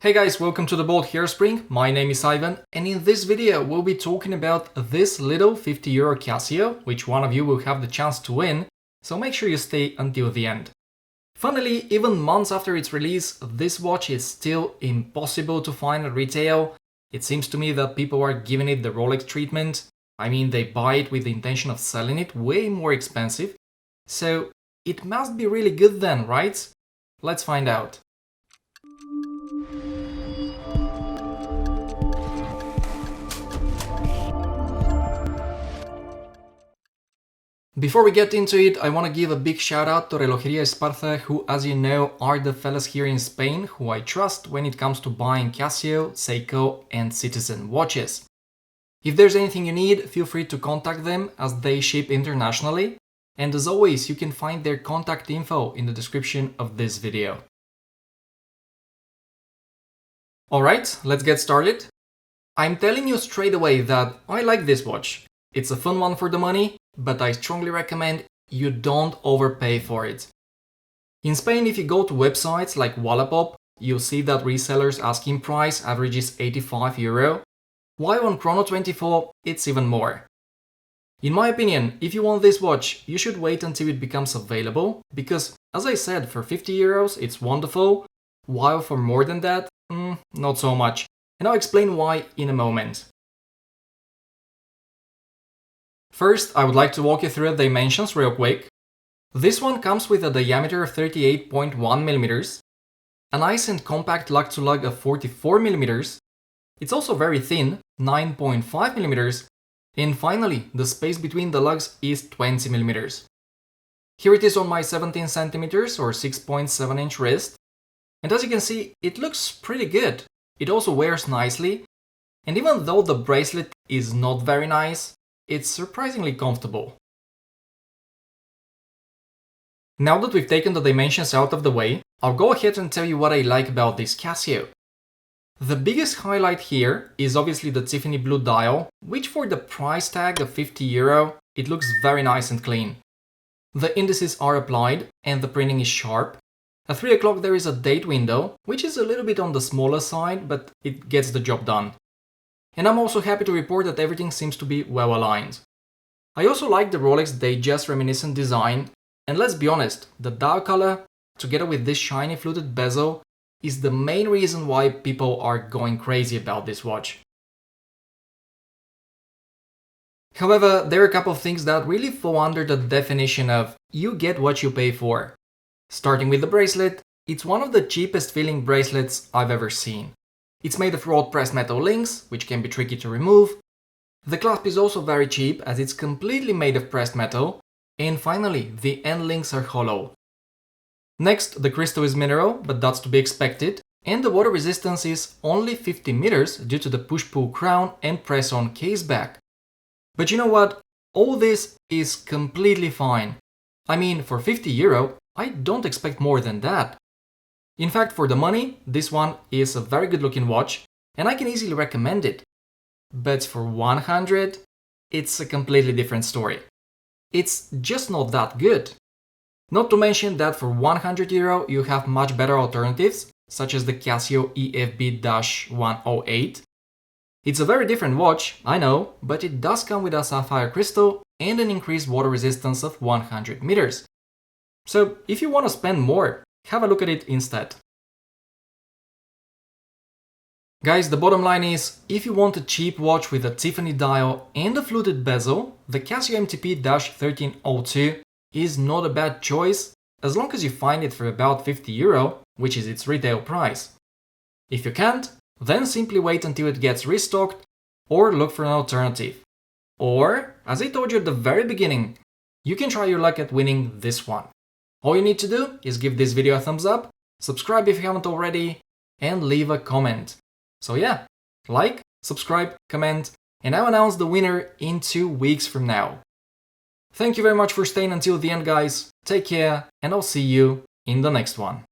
Hey guys, welcome to the Bold Hairspring. My name is Ivan, and in this video we'll be talking about this little 50 euro Casio, which one of you will have the chance to win, so make sure you stay until the end. Funnily, even months after its release, this watch is still impossible to find at retail. It seems to me that people are giving it the Rolex treatment. I mean, they buy it with the intention of selling it way more expensive. So it must be really good then, right? Let's find out. Before we get into it, I want to give a big shout out to Relojería Esparza, who, as you know, are the fellas here in Spain who I trust when it comes to buying Casio, Seiko and Citizen watches. If there's anything you need, feel free to contact them as they ship internationally. And as always, you can find their contact info in the description of this video. Alright, let's get started. I'm telling you straight away that I like this watch. It's a fun one for the money, but I strongly recommend you don't overpay for it. In Spain, if you go to websites like Wallapop, you'll see that resellers' asking price averages 85 euro, while on Chrono24 it's even more. In my opinion, if you want this watch, you should wait until it becomes available, because, as I said, for 50 euros it's wonderful, while for more than that, not so much, and I'll explain why in a moment. First, I would like to walk you through the dimensions real quick. This one comes with a diameter of 38.1 mm, a nice and compact lug-to-lug of 44 mm, it's also very thin, 9.5 mm, and finally, the space between the lugs is 20 mm. Here it is on my 17 cm or 6.7 inch wrist, and as you can see, it looks pretty good. It also wears nicely, and even though the bracelet is not very nice, it's surprisingly comfortable. Now that we've taken the dimensions out of the way, I'll go ahead and tell you what I like about this Casio. The biggest highlight here is obviously the Tiffany blue dial, which for the price tag of 50 euro, it looks very nice and clean. The indices are applied and the printing is sharp. At 3 o'clock there is a date window, which is a little bit on the smaller side, but it gets the job done. And I'm also happy to report that everything seems to be well aligned. I also like the Rolex Datejust reminiscent design, and let's be honest, the dial color, together with this shiny fluted bezel, is the main reason why people are going crazy about this watch. However, there are a couple of things that really fall under the definition of you get what you pay for. Starting with the bracelet, it's one of the cheapest feeling bracelets I've ever seen. It's made of wrought pressed metal links, which can be tricky to remove. The clasp is also very cheap as it's completely made of pressed metal. And finally, the end links are hollow. Next, the crystal is mineral, but that's to be expected. And the water resistance is only 50 meters due to the push-pull crown and press-on case back. But you know what? All this is completely fine. I mean, for 50 euro, I don't expect more than that. In fact, for the money, this one is a very good looking watch, and I can easily recommend it. But for 100, it's a completely different story. It's just not that good. Not to mention that for 100 euro, you have much better alternatives, such as the Casio EFB-108. It's a very different watch, I know, but it does come with a sapphire crystal and an increased water resistance of 100 meters. So if you want to spend more, have a look at it instead. Guys, the bottom line is, if you want a cheap watch with a Tiffany dial and a fluted bezel, the Casio MTP-1302 is not a bad choice, as long as you find it for about 50 euro, which is its retail price. If you can't, then simply wait until it gets restocked, or look for an alternative. Or, as I told you at the very beginning, you can try your luck at winning this one. All you need to do is give this video a thumbs up, subscribe if you haven't already, and leave a comment. So yeah, like, subscribe, comment, and I'll announce the winner in 2 weeks from now. Thank you very much for staying until the end, guys. Take care, and I'll see you in the next one.